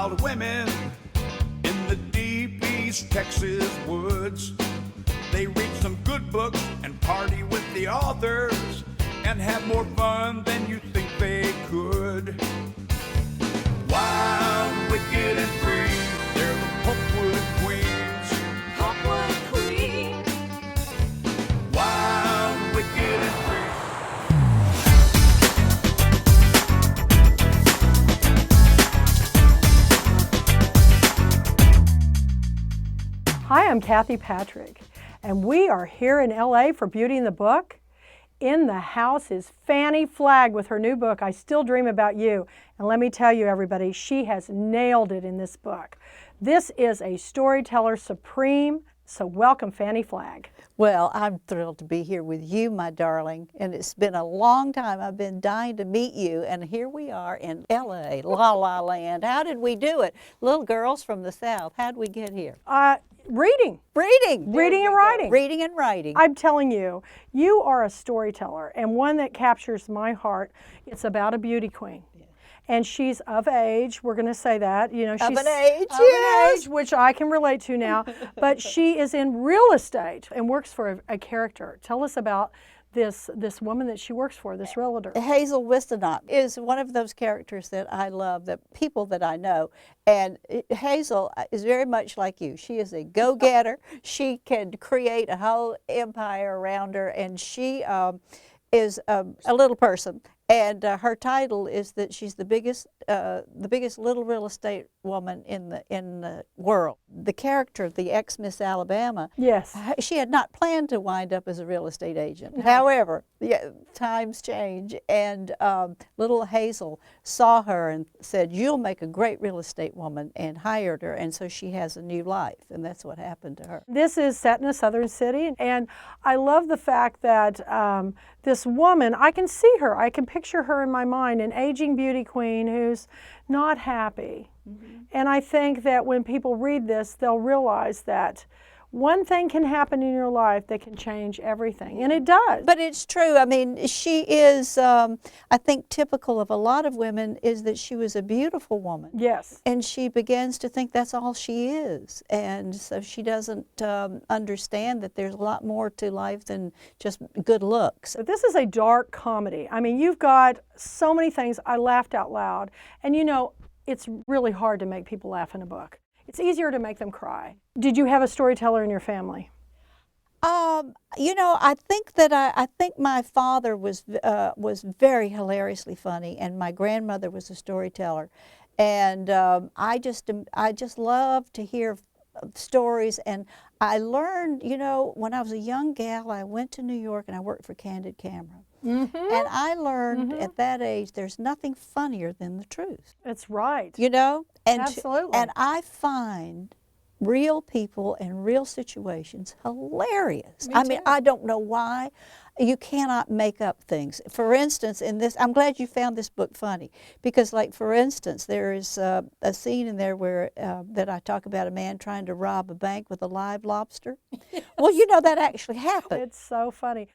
wild women in the deep East Texas woods. They read some good books and party with the authors and have more fun than you think they could. Wild, wicked, and free, they're the Pulpwood Queens. Pulpwood Queen. Wild, wicked, and free. Hi, I'm Kathy Patrick, and we are here in LA for Beauty in the Book. In the house is Fannie Flagg with her new book, I Still Dream About You. And let me tell you, everybody, she has nailed it in this book. This is a storyteller supreme, so welcome, Fannie Flagg. Well, I'm thrilled to be here with you, my darling, and it's been a long time. I've been dying to meet you, and here we are in LA, La La Land. How did we do it? Little girls from the South, how'd we get here? Reading. Reading. Reading and writing. Reading and writing. I'm telling you, you are a storyteller, and one that captures my heart. It's about a beauty queen. And she's of age, we're going to say that. You know, she's of an age, of yes. an age, which I can relate to now. But she is in real estate and works for a character. Tell us about this woman that she works for, this realtor. Hazel Wistenot is one of those characters that I love, the people that I know. And Hazel is very much like you. She is a go-getter. She can create a whole empire around her, and she is a little person. And her title is that she's the biggest little real estate woman in the world. The character, the ex-Miss Alabama, Yes. she had not planned to wind up as a real estate agent. No. However, times change, and little Hazel saw her and said, "You'll make a great real estate woman," and hired her, and so she has a new life, and that's what happened to her. This is set in a southern city, and I love the fact that this woman, I can see her, I can picture her in my mind, an aging beauty queen who's not happy. Mm-hmm. And I think that when people read this, they'll realize that one thing can happen in your life that can change everything, and it does. But it's true. I mean, she is, I think, typical of a lot of women is that she was a beautiful woman. Yes. And she begins to think that's all she is. And so she doesn't understand that there's a lot more to life than just good looks. But this is a dark comedy. I mean, you've got so many things. I laughed out loud. And you know, it's really hard to make people laugh in a book. It's easier to make them cry. Did you have a storyteller in your family? You know, I think that I think my father was very hilariously funny, and my grandmother was a storyteller, and I just love to hear stories. And I learned, you know, when I was a young gal, I went to New York and I worked for Candid Camera. Mm-hmm. And I learned at that age there's nothing funnier than the truth. That's right. You know? And absolutely. And I find real people and real situations hilarious. Me I too. mean, I don't know why. You cannot make up things. For instance, in this, I'm glad you found this book funny, because, like, for instance, there is a scene in there where that I talk about a man trying to rob a bank with a live lobster. Yes. Well, you know, that actually happened. It's so funny.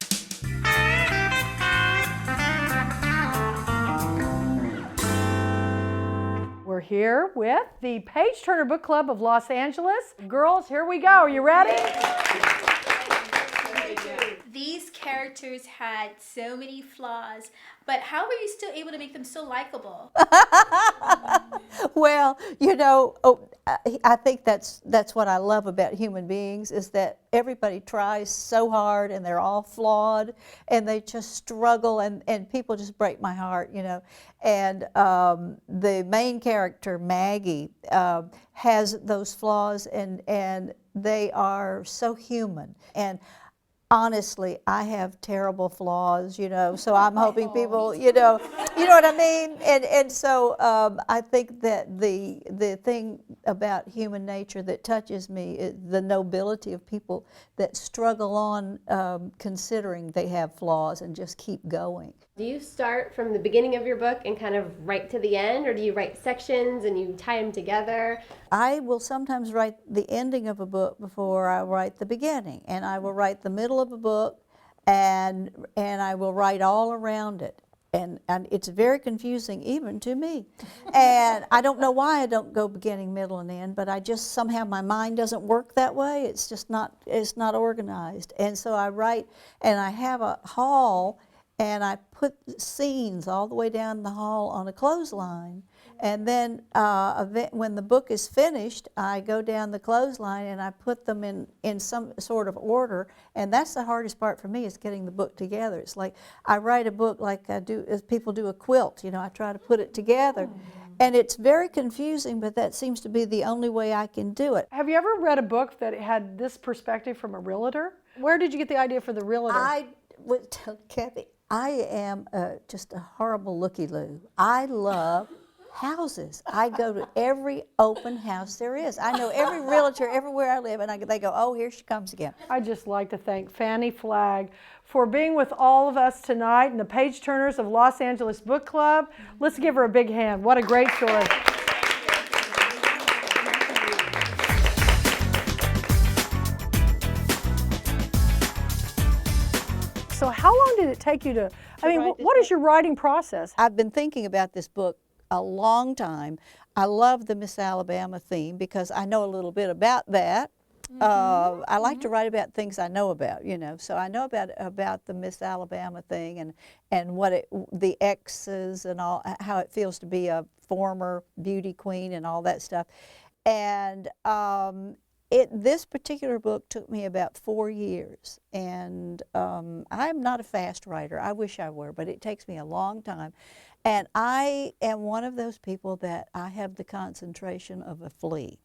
We're here with the Page Turner Book Club of Los Angeles. Girls, here we go. Are you ready? These characters had so many flaws, but how were you still able to make them so likable? Well, you know, I think that's what I love about human beings, is that everybody tries so hard and they're all flawed and they just struggle, and people just break my heart, you know. And the main character, Maggie, has those flaws, and they are so human. And honestly, I have terrible flaws, you know, so I'm hoping people, you know what I mean? And so I think that the thing about human nature that touches me is the nobility of people that struggle on considering they have flaws and just keep going. Do you start from the beginning of your book and kind of write to the end, or do you write sections and you tie them together? I will sometimes write the ending of a book before I write the beginning, and I will write the middle of a book, and I will write all around it. And it's very confusing even to me. And I don't know why I don't go beginning, middle, and end, but I just somehow my mind doesn't work that way. It's just not, it's not organized. And so I write, and I have a hall, and I put scenes all the way down the hall on a clothesline. And then when the book is finished, I go down the clothesline and I put them in some sort of order. And that's the hardest part for me, is getting the book together. It's like I write a book like I do, as people do a quilt. You know, I try to put it together. And it's very confusing, but that seems to be the only way I can do it. Have you ever read a book that had this perspective from a realtor? Where did you get the idea for the realtor? I would tell Kathy, I am just a horrible looky-loo. I love houses. I go to every open house there is. I know every realtor everywhere I live, and they go, oh, here she comes again. I'd just like to thank Fannie Flagg for being with all of us tonight and the page turners of Los Angeles Book Club. Let's give her a big hand. What a great story. So how long did it take you to, I mean, what is your writing process? I've been thinking about this book a long time. I love the Miss Alabama theme because I know a little bit about that. I like to write about things I know about, you know. So I know about the Miss Alabama thing and what the exes and all, how it feels to be a former beauty queen and all that stuff. And this particular book took me about 4 years, and I'm not a fast writer. I wish I were, but it takes me a long time. And I am one of those people that I have the concentration of a flea.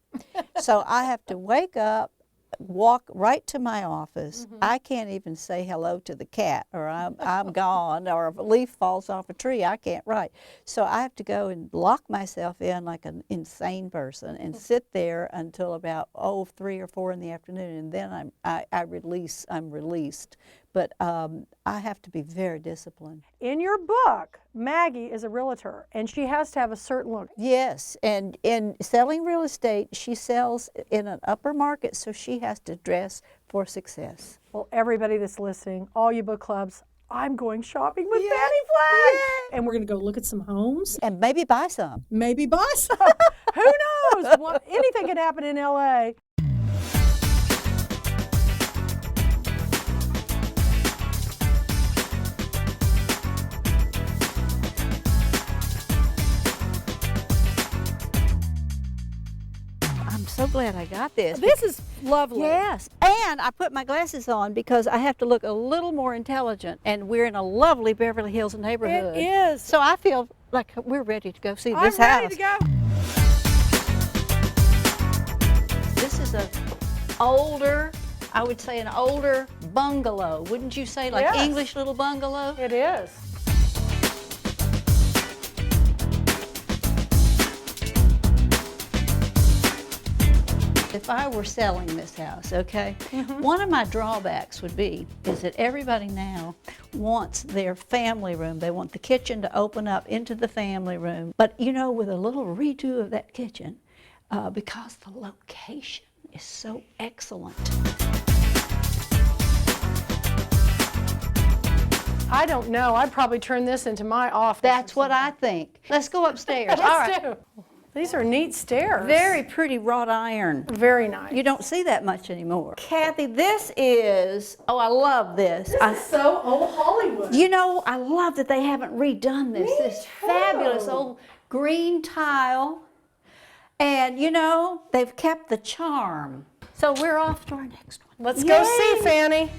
So I have to wake up, walk right to my office. I can't even say hello to the cat, or I'm gone, or if a leaf falls off a tree, I can't write. So I have to go and lock myself in like an insane person and sit there until about 3 or 4 in the afternoon, and then I'm released. But I have to be very disciplined. In your book, Maggie is a realtor, and she has to have a certain look. Yes, and in selling real estate, she sells in an upper market, so she has to dress for success. Well, everybody that's listening, all you book clubs, I'm going shopping with Fannie Flagg. And we're going to go look at some homes. And maybe buy some. Maybe buy some. Who knows? Anything can happen in LA. I'm so glad I got this. This is lovely. Yes, and I put my glasses on because I have to look a little more intelligent, and we're in a lovely Beverly Hills neighborhood. It is. So I feel like we're ready to go see this I'm house. ready to go. This is I would say an older bungalow. Wouldn't you say, like Yes. English little bungalow? It is. If I were selling this house, okay, one of my drawbacks would be is that everybody now wants their family room. They want the kitchen to open up into the family room. But you know, with a little redo of that kitchen, because the location is so excellent. I don't know. I'd probably turn this into my office. That's what I think. Let's go upstairs. All Let's right. do. These are neat stairs. Very pretty wrought iron. Very nice. You don't see that much anymore. Kathy, this is, oh, I love this. This is so old Hollywood. You know, I love that they haven't redone this. This fabulous old green tile. And, you know, they've kept the charm. So we're off to our next one. Let's go see Yay. Fannie.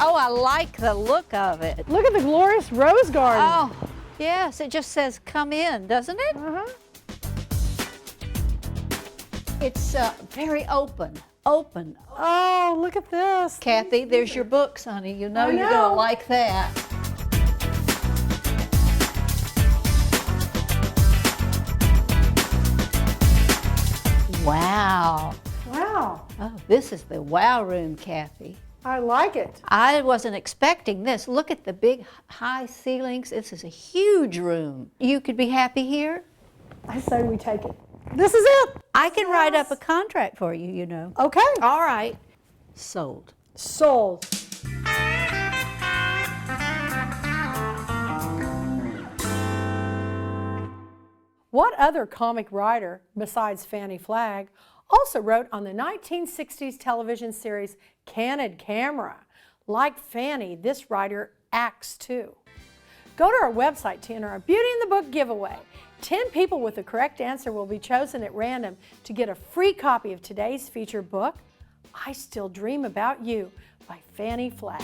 Oh, I like the look of it. Look at the glorious rose garden. Oh, yes, it just says come in, doesn't it? It's very open. Oh, look at this. Kathy, there's your books, honey. You know I you're going know. to like that. Wow. Wow. Oh, this is the wow room, Kathy. I like it. I wasn't expecting this. Look at the big high ceilings. This is a huge room. You could be happy here. I say we take it. This is it. I can write up a contract for you, you know. Okay. All right. Sold. Sold. What other comic writer, besides Fannie Flagg, also wrote on the 1960s television series Candid Camera? Like Fannie, this writer acts too. Go to our website to enter our Beauty in the Book giveaway. 10 people with the correct answer will be chosen at random to get a free copy of today's featured book, I Still Dream About You by Fannie Flagg.